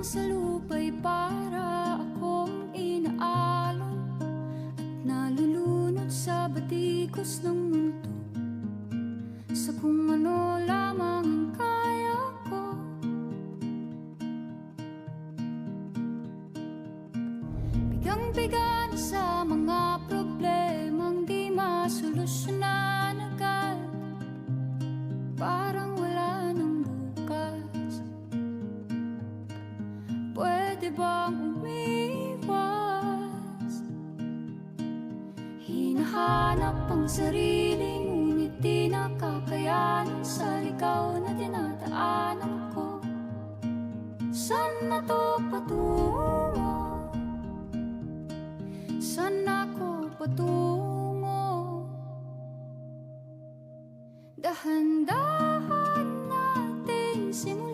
sa lupa'y para akong inaalon at nalulunod sa batikos ng mundo, sa kung ano lamang ang kaya ko. Bigang-biga na sa mga problemang di masolusyonan agad, parang wala nang bukas. Pwede bang umiwas? Hinahanap ang sarili, ngunit di nakakayanan sa ligaw na dinadaanan ko. Saan na to patungo? Saan ako patungo? Dahan-dahan natin simulan